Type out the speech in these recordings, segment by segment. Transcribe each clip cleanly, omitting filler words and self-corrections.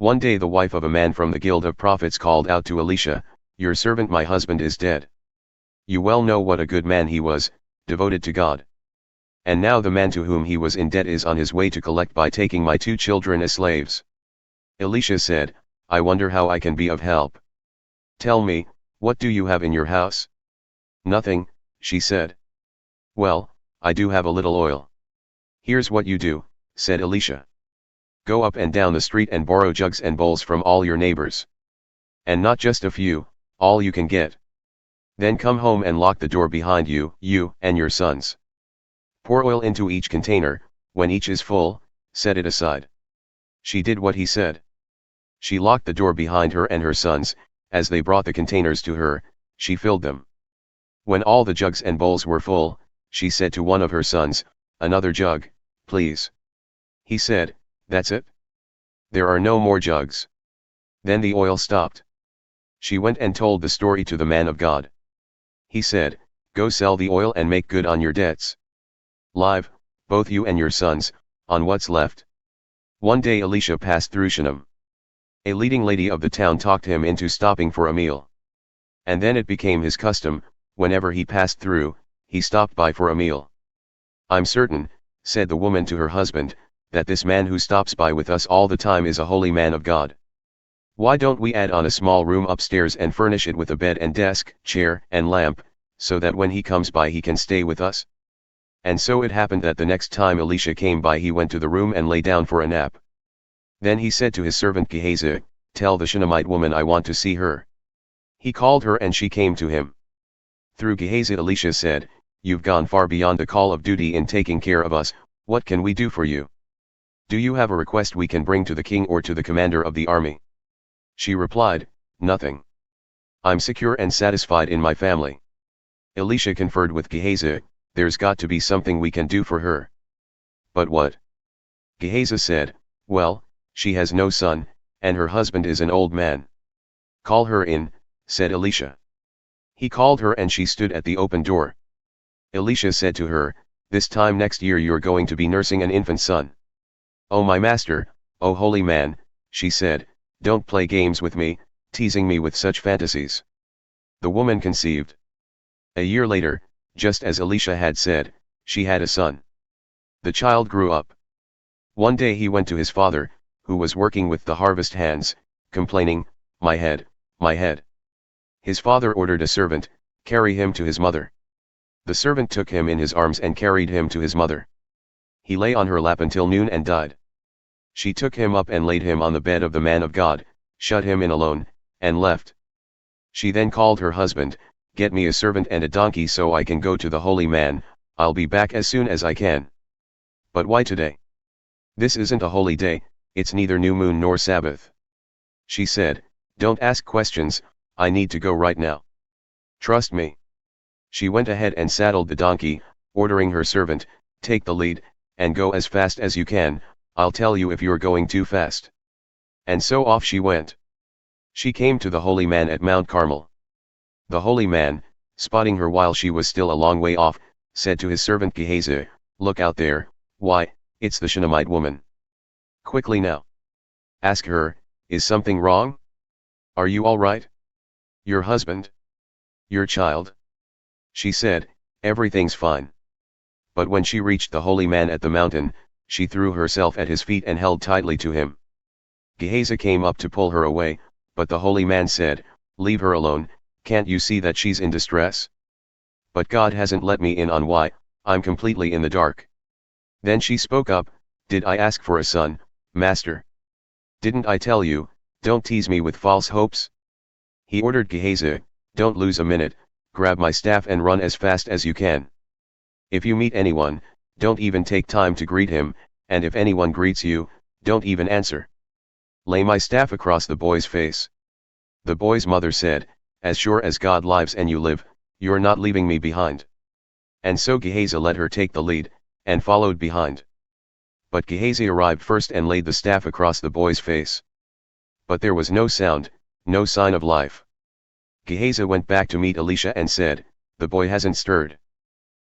One day the wife of a man from the guild of prophets called out to Elisha, "Your servant my husband is dead. You well know what a good man he was, devoted to God. And now the man to whom he was in debt is on his way to collect by taking my 2 children as slaves." Elisha said, "I wonder how I can be of help. Tell me, what do you have in your house?" "Nothing," she said. "Well, I do have a little oil." "Here's what you do," said Elisha. "Go up and down the street and borrow jugs and bowls from all your neighbors. And not just a few, all you can get. Then come home and lock the door behind you, you and your sons. Pour oil into each container. When each is full, set it aside." She did what he said. She locked the door behind her and her sons. As they brought the containers to her, she filled them. When all the jugs and bowls were full, she said to one of her sons, "Another jug, please." He said, "That's it. There are no more jugs." Then the oil stopped. She went and told the story to the man of God. He said, "Go sell the oil and make good on your debts. Live, both you and your sons, on what's left." One day Elisha passed through Shunem. A leading lady of the town talked him into stopping for a meal. And then it became his custom, whenever he passed through, he stopped by for a meal. "I'm certain," said the woman to her husband, "that this man who stops by with us all the time is a holy man of God. Why don't we add on a small room upstairs and furnish it with a bed and desk, chair and lamp, so that when he comes by he can stay with us?" And so it happened that the next time Elisha came by he went to the room and lay down for a nap. Then he said to his servant Gehazi, "Tell the Shunammite woman I want to see her." He called her and she came to him. Through Gehazi Elisha said, "You've gone far beyond the call of duty in taking care of us. What can we do for you? Do you have a request we can bring to the king or to the commander of the army?" She replied, "Nothing. I'm secure and satisfied in my family." Elisha conferred with Gehazi, "There's got to be something we can do for her." "But what?" Gehazi said, "Well, she has no son, and her husband is an old man." "Call her in," said Elisha. He called her and she stood at the open door. Elisha said to her, "This time next year you're going to be nursing an infant son." "Oh my master, oh holy man," she said, "don't play games with me, teasing me with such fantasies." The woman conceived. A year later, just as Elisha had said, she had a son. The child grew up. One day he went to his father, who was working with the harvest hands, complaining, "My head, my head." His father ordered a servant, "Carry him to his mother." The servant took him in his arms and carried him to his mother. He lay on her lap until noon and died. She took him up and laid him on the bed of the man of God, shut him in alone, and left. She then called her husband, "Get me a servant and a donkey so I can go to the holy man. I'll be back as soon as I can." "But why today? This isn't a holy day, it's neither new moon nor Sabbath." She said, "Don't ask questions, I need to go right now. Trust me." She went ahead and saddled the donkey, ordering her servant, "Take the lead, and go as fast as you can, I'll tell you if you're going too fast." And so off she went. She came to the holy man at Mount Carmel. The holy man, spotting her while she was still a long way off, said to his servant Gehazi, "Look out there, why, it's the Shunammite woman. Quickly now. Ask her, is something wrong? Are you all right? Your husband? Your child?" She said, "Everything's fine." But when she reached the holy man at the mountain, she threw herself at his feet and held tightly to him. Gehazi came up to pull her away, but the holy man said, "Leave her alone, can't you see that she's in distress? But God hasn't let me in on why, I'm completely in the dark." Then she spoke up, "Did I ask for a son, master? Didn't I tell you, don't tease me with false hopes?" He ordered Gehazi, "Don't lose a minute, grab my staff and run as fast as you can. If you meet anyone, don't even take time to greet him, and if anyone greets you, don't even answer. Lay my staff across the boy's face." The boy's mother said, "As sure as God lives and you live, you're not leaving me behind." And so Gehazi let her take the lead, and followed behind. But Gehazi arrived first and laid the staff across the boy's face. But there was no sound, no sign of life. Gehazi went back to meet Elisha and said, "The boy hasn't stirred."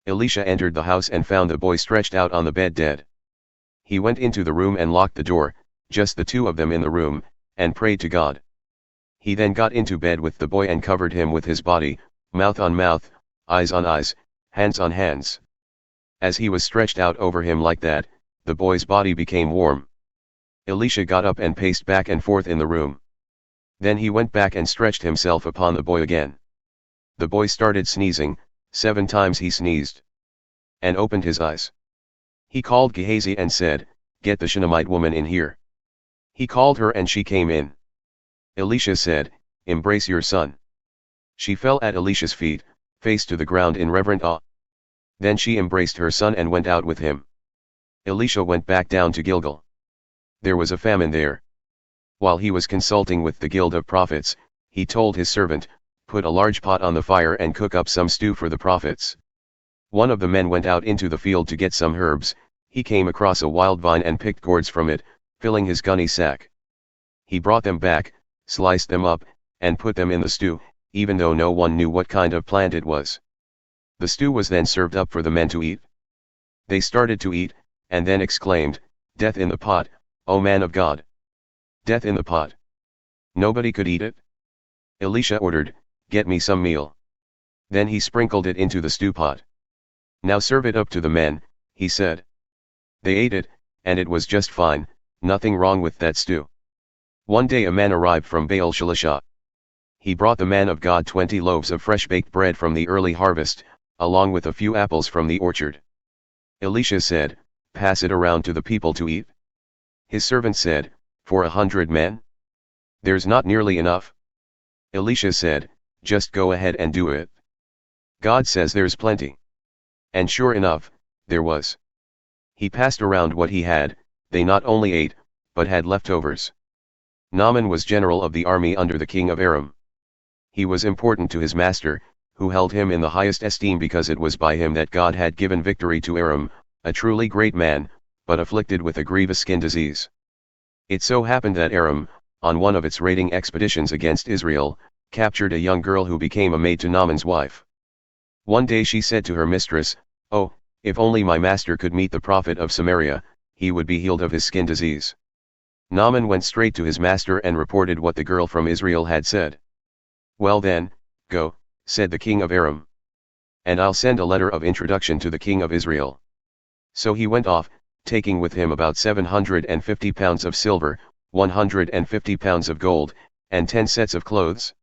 Elisha entered the house and found the boy stretched out on the bed dead. He went into the room and locked the door, just the two of them in the room, and prayed to God. He then got into bed with the boy and covered him with his body, mouth on mouth, eyes on eyes, hands on hands. As he was stretched out over him like that, the boy's body became warm. Elisha got up and paced back and forth in the room. Then he went back and stretched himself upon the boy again. The boy started sneezing, 7 times he sneezed. And opened his eyes. He called Gehazi and said, "Get the Shunammite woman in here." He called her and she came in. Elisha said, "Embrace your son." She fell at Elisha's feet, face to the ground in reverent awe. Then she embraced her son and went out with him. Elisha went back down to Gilgal. There was a famine there. While he was consulting with the guild of prophets, he told his servant, "Put a large pot on the fire and cook up some stew for the prophets." One of the men went out into the field to get some herbs. He came across a wild vine and picked gourds from it, filling his gunny sack. He brought them back, sliced them up, and put them in the stew, even though no one knew what kind of plant it was. The stew was then served up for the men to eat. They started to eat, and then exclaimed, "Death in the pot, O man of God! Death in the pot!" Nobody could eat it. Elisha ordered, "Get me some meal." Then he sprinkled it into the stew pot. "Now serve it up to the men," he said. They ate it, and it was just fine, nothing wrong with that stew. One day a man arrived from Baal Shalisha. He brought the man of God 20 loaves of fresh baked bread from the early harvest, along with a few apples from the orchard. Elisha said, "Pass it around to the people to eat." His servant said, "For 100 men? There's not nearly enough." Elisha said, "Just go ahead and do it. God says there's plenty." And sure enough, there was. He passed around what he had. They not only ate, but had leftovers. Naaman was general of the army under the king of Aram. He was important to his master, who held him in the highest esteem because it was by him that God had given victory to Aram, a truly great man, but afflicted with a grievous skin disease. It so happened that Aram, on one of its raiding expeditions against Israel, captured a young girl who became a maid to Naaman's wife. One day she said to her mistress, "Oh, if only my master could meet the prophet of Samaria, he would be healed of his skin disease." Naaman went straight to his master and reported what the girl from Israel had said. "Well then, go," said the king of Aram. "And I'll send a letter of introduction to the king of Israel." So he went off, taking with him about 750 pounds of silver, 150 pounds of gold, and 10 sets of clothes.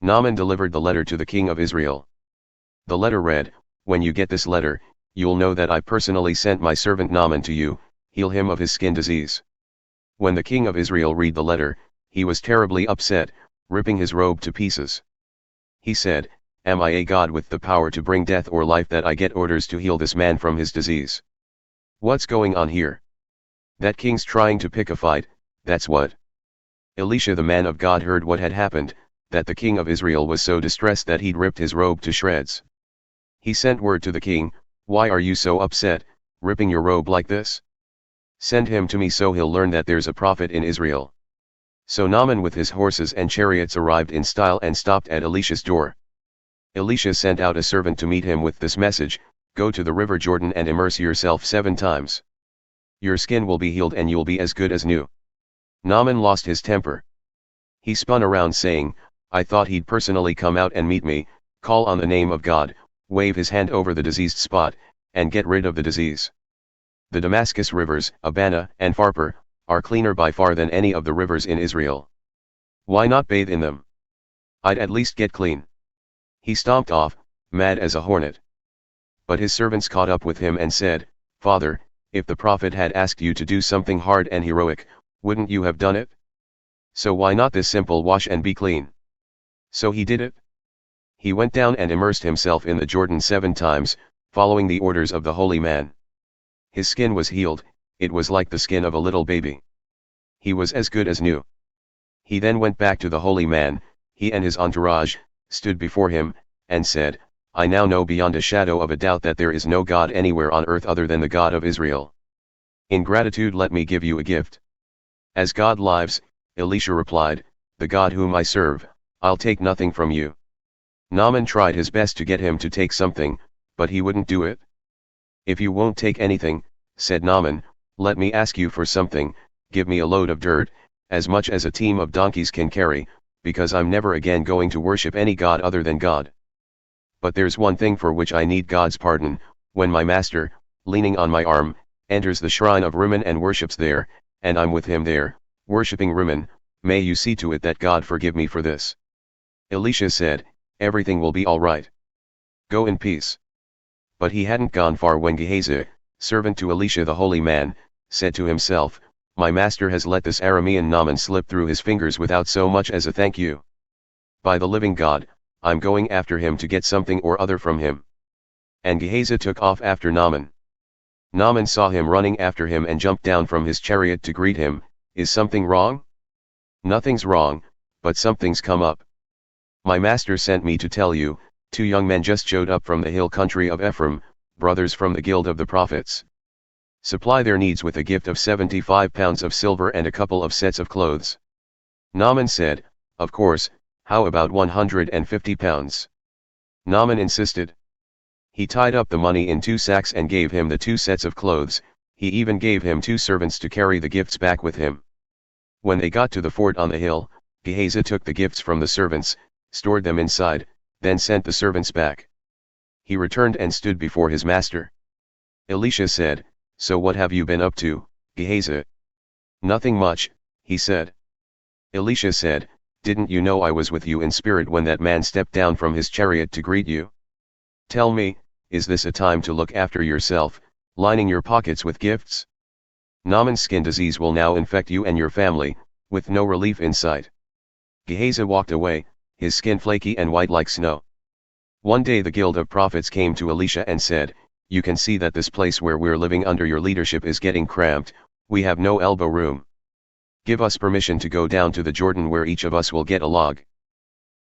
Naaman delivered the letter to the king of Israel. The letter read, "When you get this letter, you'll know that I personally sent my servant Naaman to you, heal him of his skin disease." When the king of Israel read the letter, he was terribly upset, ripping his robe to pieces. He said, "Am I a god with the power to bring death or life that I get orders to heal this man from his disease? What's going on here? That king's trying to pick a fight, that's what." Elisha the man of God heard what had happened, that the king of Israel was so distressed that he'd ripped his robe to shreds. He sent word to the king, "Why are you so upset, ripping your robe like this? Send him to me so he'll learn that there's a prophet in Israel." So Naaman with his horses and chariots arrived in style and stopped at Elisha's door. Elisha sent out a servant to meet him with this message, "Go to the river Jordan and immerse yourself 7 times. Your skin will be healed and you'll be as good as new." Naaman lost his temper. He spun around saying, "I thought he'd personally come out and meet me, call on the name of God, wave his hand over the diseased spot, and get rid of the disease. The Damascus rivers, Abana and Pharpar, are cleaner by far than any of the rivers in Israel. Why not bathe in them? I'd at least get clean." He stomped off, mad as a hornet. But his servants caught up with him and said, "Father, if the prophet had asked you to do something hard and heroic, wouldn't you have done it? So why not this simple wash and be clean?" So he did it. He went down and immersed himself in the Jordan 7 times, following the orders of the holy man. His skin was healed, it was like the skin of a little baby. He was as good as new. He then went back to the holy man, he and his entourage, stood before him, and said, "I now know beyond a shadow of a doubt that there is no God anywhere on earth other than the God of Israel. In gratitude let me give you a gift." "As God lives," Elisha replied, "the God whom I serve, I'll take nothing from you." Naaman tried his best to get him to take something, but he wouldn't do it. "If you won't take anything," said Naaman, "let me ask you for something, give me a load of dirt, as much as a team of donkeys can carry, because I'm never again going to worship any god other than God. But there's one thing for which I need God's pardon, when my master, leaning on my arm, enters the shrine of Rimmon and worships there, and I'm with him there, worshipping Rimmon, may you see to it that God forgive me for this." Elisha said, "Everything will be all right. Go in peace." But he hadn't gone far when Gehazi, servant to Elisha the holy man, said to himself, "My master has let this Aramean Naaman slip through his fingers without so much as a thank you. By the living God, I'm going after him to get something or other from him." And Gehazi took off after Naaman. Naaman saw him running after him and jumped down from his chariot to greet him. "Is something wrong?" "Nothing's wrong, but something's come up. My master sent me to tell you, 2 young men just showed up from the hill country of Ephraim, brothers from the guild of the prophets. Supply their needs with a gift of 75 pounds of silver and a couple of sets of clothes." Naaman said, "Of course, how about 150 pounds? Naaman insisted. He tied up the money in 2 sacks and gave him the 2 sets of clothes. He even gave him 2 servants to carry the gifts back with him. When they got to the fort on the hill, Gehazi took the gifts from the servants, stored them inside, then sent the servants back. He returned and stood before his master. Elisha said, "So what have you been up to, Gehazi?" "Nothing much," he said. Elisha said, "Didn't you know I was with you in spirit when that man stepped down from his chariot to greet you? Tell me, is this a time to look after yourself, lining your pockets with gifts? Naaman's skin disease will now infect you and your family, with no relief in sight." Gehazi walked away, his skin flaky and white like snow. One day the guild of prophets came to Elisha and said, "You can see that this place where we're living under your leadership is getting cramped, we have no elbow room. Give us permission to go down to the Jordan where each of us will get a log.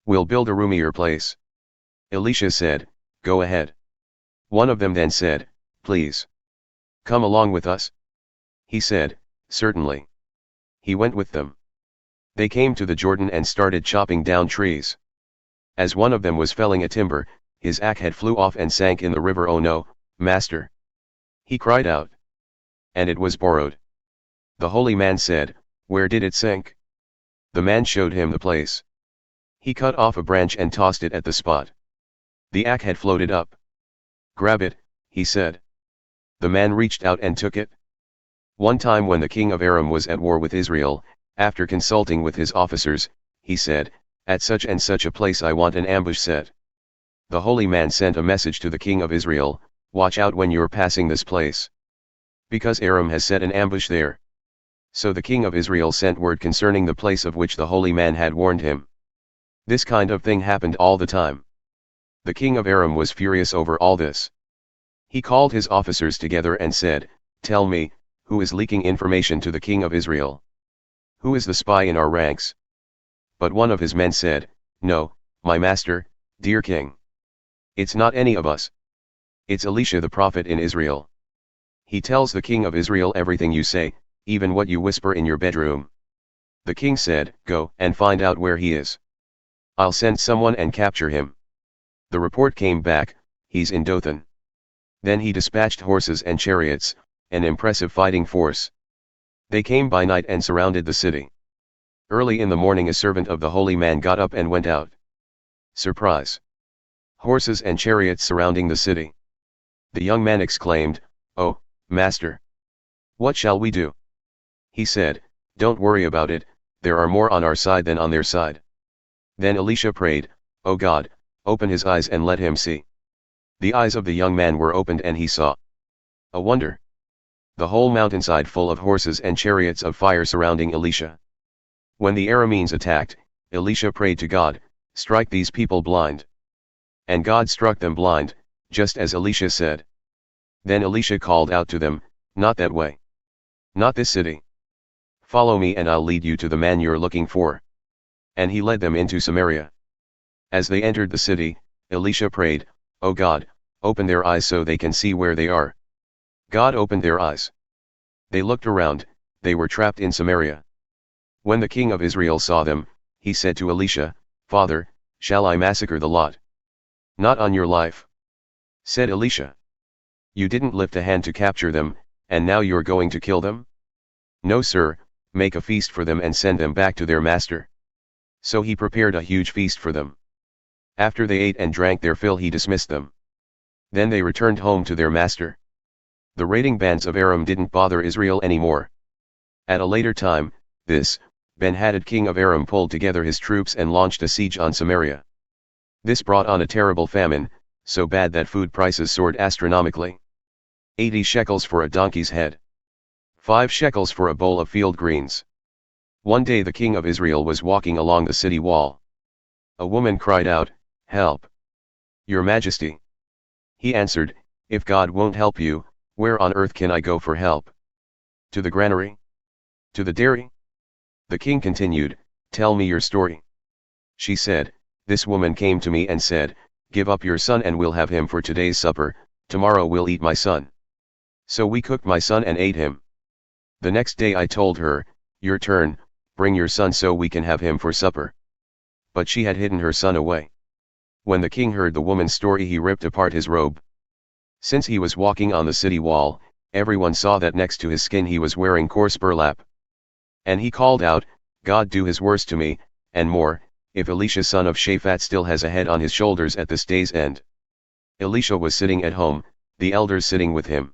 We'll build a roomier place." Elisha said, "Go ahead." One of them then said, "Please come along with us." He said, "Certainly." He went with them. They came to the Jordan and started chopping down trees. As one of them was felling a timber, his axe head flew off and sank in the river. "Oh no, master!" he cried out. And it was borrowed. The holy man said, "Where did it sink?" The man showed him the place. He cut off a branch and tossed it at the spot. The axe head floated up. "Grab it," he said. The man reached out and took it. One time when the king of Aram was at war with Israel, after consulting with his officers, he said, "At such and such a place I want an ambush set." The holy man sent a message to the king of Israel, "Watch out when you're passing this place, because Aram has set an ambush there." So the king of Israel sent word concerning the place of which the holy man had warned him. This kind of thing happened all the time. The king of Aram was furious over all this. He called his officers together and said, "Tell me, who is leaking information to the king of Israel? Who is the spy in our ranks?" But one of his men said, "No, my master, dear king. It's not any of us. It's Elisha the prophet in Israel. He tells the king of Israel everything you say, even what you whisper in your bedroom." The king said, "Go and find out where he is. I'll send someone and capture him." The report came back, "He's in Dothan." Then he dispatched horses and chariots, an impressive fighting force. They came by night and surrounded the city. Early in the morning a servant of the holy man got up and went out. Surprise! Horses and chariots surrounding the city. The young man exclaimed, "Oh, master! What shall we do?" He said, "Don't worry about it, there are more on our side than on their side." Then Elisha prayed, "O God, open his eyes and let him see." The eyes of the young man were opened and he saw. A wonder! The whole mountainside full of horses and chariots of fire surrounding Elisha. When the Arameans attacked, Elisha prayed to God, "Strike these people blind." And God struck them blind, just as Elisha said. Then Elisha called out to them, "Not that way. Not this city. Follow me and I'll lead you to the man you're looking for." And he led them into Samaria. As they entered the city, Elisha prayed, "O God, open their eyes so they can see where they are." God opened their eyes. They looked around, they were trapped in Samaria. When the king of Israel saw them, he said to Elisha, "Father, shall I massacre the lot?" "Not on your life," said Elisha. "You didn't lift a hand to capture them, and now you're going to kill them?" "No sir, make a feast for them and send them back to their master. So he prepared a huge feast for them. After they ate and drank their fill, he dismissed them. Then they returned home to their master. The raiding bands of Aram didn't bother Israel anymore. At a later time, Ben-Hadad king of Aram pulled together his troops and launched a siege on Samaria. This brought on a terrible famine, so bad that food prices soared astronomically. 80 shekels for a donkey's head. 5 shekels for a bowl of field greens. One day the king of Israel was walking along the city wall. A woman cried out, "Help! Your Majesty." He answered, "If God won't help you, where on earth can I go for help? To the granary? To the dairy?" The king continued, "Tell me your story." She said, "This woman came to me and said, 'Give up your son and we'll have him for today's supper, tomorrow we'll eat my son.' So we cooked my son and ate him. The next day I told her, 'Your turn, bring your son so we can have him for supper.' But she had hidden her son away." When the king heard the woman's story, he ripped apart his robe. Since he was walking on the city wall, everyone saw that next to his skin he was wearing coarse burlap. And he called out, "God do his worst to me, and more, if Elisha son of Shaphat still has a head on his shoulders at this day's end." Elisha was sitting at home, the elders sitting with him.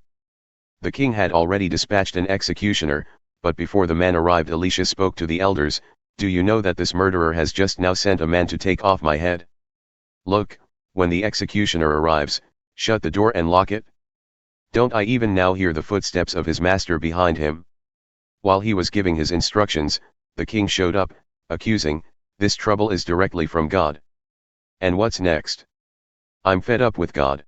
The king had already dispatched an executioner, but before the man arrived, Elisha spoke to the elders, "Do you know that this murderer has just now sent a man to take off my head? Look, when the executioner arrives, shut the door and lock it. Don't I even now hear the footsteps of his master behind him?" While he was giving his instructions, the king showed up, accusing, "This trouble is directly from God." "And what's next? I'm fed up with God."